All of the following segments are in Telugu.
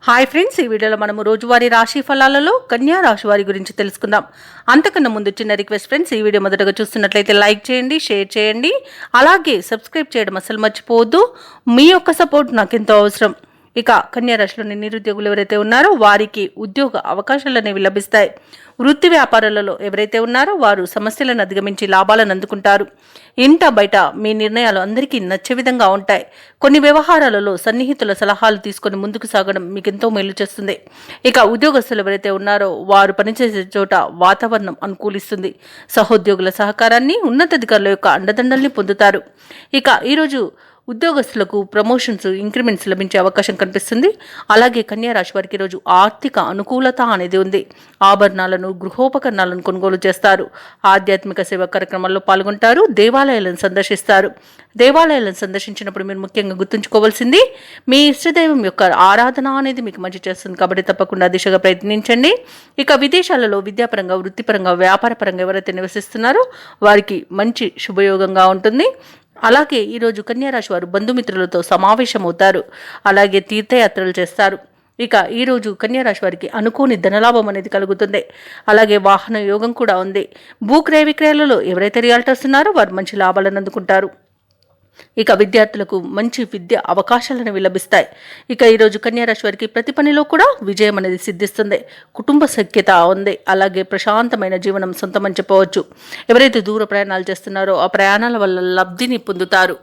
హాయ్ ఫ్రెండ్స్, ఈ వీడియోలో మనము రోజువారీ రాశి ఫలాలలో కన్యా రాశి వారి గురించి తెలుసుకుందాం. అంతకన్నా ముందు చిన్న రిక్వెస్ట్ ఫ్రెండ్స్, ఈ వీడియో మొదటగా చూస్తున్నట్లయితే లైక్ చేయండి, షేర్ చేయండి, అలాగే సబ్స్క్రైబ్ చేయడం అసలు మర్చిపోవద్దు. మీ యొక్క సపోర్ట్ నాకు ఎంతో అవసరం. ఇక కన్యా రాశిలోని నిరుద్యోగులు ఎవరైతే ఉన్నారో వారికి ఉద్యోగ అవకాశాలు అనేవి లభిస్తాయి. వృత్తి వ్యాపారాలలో ఎవరైతే ఉన్నారో వారు సమస్యలను అధిగమించి లాభాలను అందుకుంటారు. ఇంట బయట మీ నిర్ణయాలు అందరికీ నచ్చే విధంగా ఉంటాయి. కొన్ని వ్యవహారాలలో సన్నిహితుల సలహాలు తీసుకొని ముందుకు సాగడం మీకు ఎంతో మేలు చేస్తుంది. ఇక ఉద్యోగస్తులు ఎవరైతే ఉన్నారో వారు పనిచేసే చోట వాతావరణం అనుకూలిస్తుంది. సహోద్యోగుల సహకారాన్ని, ఉన్నతాధికారుల యొక్క అండదండల్ని పొందుతారు. ఇక ఈరోజు ఉద్యోగస్తులకు ప్రమోషన్స్, ఇంక్రిమెంట్స్ లభించే అవకాశం కనిపిస్తుంది. అలాగే కన్యా రాశి వారికి ఈరోజు ఆర్థిక అనుకూలత అనేది ఉంది. ఆభరణాలను, గృహోపకరణాలను కొనుగోలు చేస్తారు. ఆధ్యాత్మిక సేవా కార్యక్రమాల్లో పాల్గొంటారు. దేవాలయాలను సందర్శిస్తారు. దేవాలయాలను సందర్శించినప్పుడు మీరు ముఖ్యంగా గుర్తుంచుకోవాల్సింది మీ ఇష్టదైవం యొక్క ఆరాధన అనేది మీకు మంచి చేస్తుంది. కాబట్టి తప్పకుండా దిశగా ప్రయత్నించండి. ఇక విదేశాలలో విద్యాపరంగా, వృత్తిపరంగా, వ్యాపారపరంగా ఎవరైతే నివసిస్తున్నారో వారికి మంచి శుభయోగంగా ఉంటుంది. అలాగే ఈరోజు కన్యారాశి వారు బంధుమిత్రులతో సమావేశమవుతారు. అలాగే తీర్థయాత్రలు చేస్తారు. ఇక ఈరోజు కన్యారాశి వారికి అనుకోని ధనలాభం అనేది కలుగుతుంది. అలాగే వాహన యోగం కూడా ఉంది. భూక్రయ విక్రయాలలో ఎవరైతే రియాల్టర్స్ ఉన్నారో వారు మంచి లాభాలను అందుకుంటారు. ఇక విద్యార్థులకు మంచి విద్య అవకాశాలను లభిస్తాయి. ఇక ఈరోజు కన్యారాశి వారికి ప్రతి పనిలో కూడా విజయం అనేది సిద్ధిస్తుంది. కుటుంబ సఖ్యత ఉంది. అలాగే ప్రశాంతమైన జీవనం సొంతమని చెప్పవచ్చు. ఎవరైతే దూర ప్రయాణాలు చేస్తున్నారో ఆ ప్రయాణాల వల్ల లబ్ధిని పొందుతారు.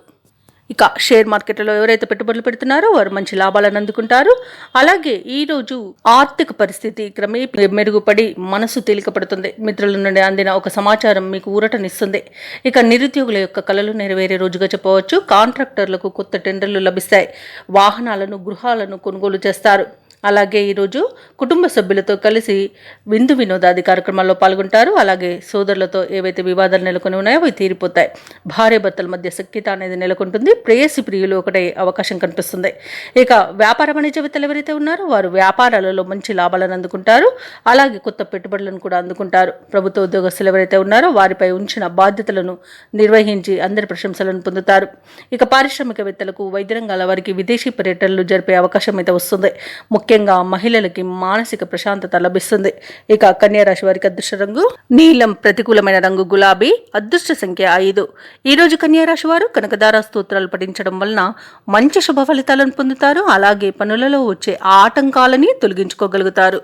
ఇక షేర్ మార్కెట్లో ఎవరైతే పెట్టుబడులు పెడుతున్నారో వారు మంచి లాభాలను అందుకుంటారు. అలాగే ఈరోజు ఆర్థిక పరిస్థితి క్రమేపీ మెరుగుపడి మనసు తేలికపడుతుంది. మిత్రుల నుండి అందిన ఒక సమాచారం మీకు ఊరటనిస్తుంది. ఇక నిరుద్యోగుల యొక్క కలలు నెరవేరే రోజుగా చెప్పవచ్చు. కాంట్రాక్టర్లకు కొత్త టెండర్లు లభిస్తాయి. వాహనాలను, గృహాలను కొనుగోలు చేస్తారు. అలాగే ఈరోజు కుటుంబ సభ్యులతో కలిసి విందు వినోదాది కార్యక్రమాల్లో పాల్గొంటారు. అలాగే సోదరులతో ఏవైతే వివాదాలు నెలకొని ఉన్నాయో అవి తీరిపోతాయి. భార్యాభర్తల మధ్య సఖ్యత అనేది నెలకొంటుంది. ప్రేయసి ప్రియులు ఒకటే అవకాశం కనిపిస్తుంది. ఇక వ్యాపార వాణిజ్యవేత్తలు ఎవరైతే ఉన్నారో వారు వ్యాపారాలలో మంచి లాభాలను అందుకుంటారు. అలాగే కొత్త పెట్టుబడులను కూడా అందుకుంటారు. ప్రభుత్వ ఉద్యోగస్తులు ఎవరైతే ఉన్నారో వారిపై ఉంచిన బాధ్యతలను నిర్వహించి అందరి ప్రశంసలను పొందుతారు. ఇక పారిశ్రామికవేత్తలకు, వైద్య రంగాల వారికి విదేశీ పర్యటనలు జరిపే అవకాశం అయితే వస్తుంది. ముఖ్యంగా మహిళలకి మానసిక ప్రశాంతత లభిస్తుంది. ఇక కన్యా రాశి వారికి అదృష్ట రంగు నీలం, ప్రతికూలమైన రంగు గులాబీ, అదృష్ట సంఖ్య 5. ఈ రోజు కన్యా రాశి వారు కనకదార స్తోత్రాలు పఠించడం వలన మంచి శుభ ఫలితాలను పొందుతారు. అలాగే పనులలో వచ్చే ఆటంకాలని తొలగించుకోగలుగుతారు.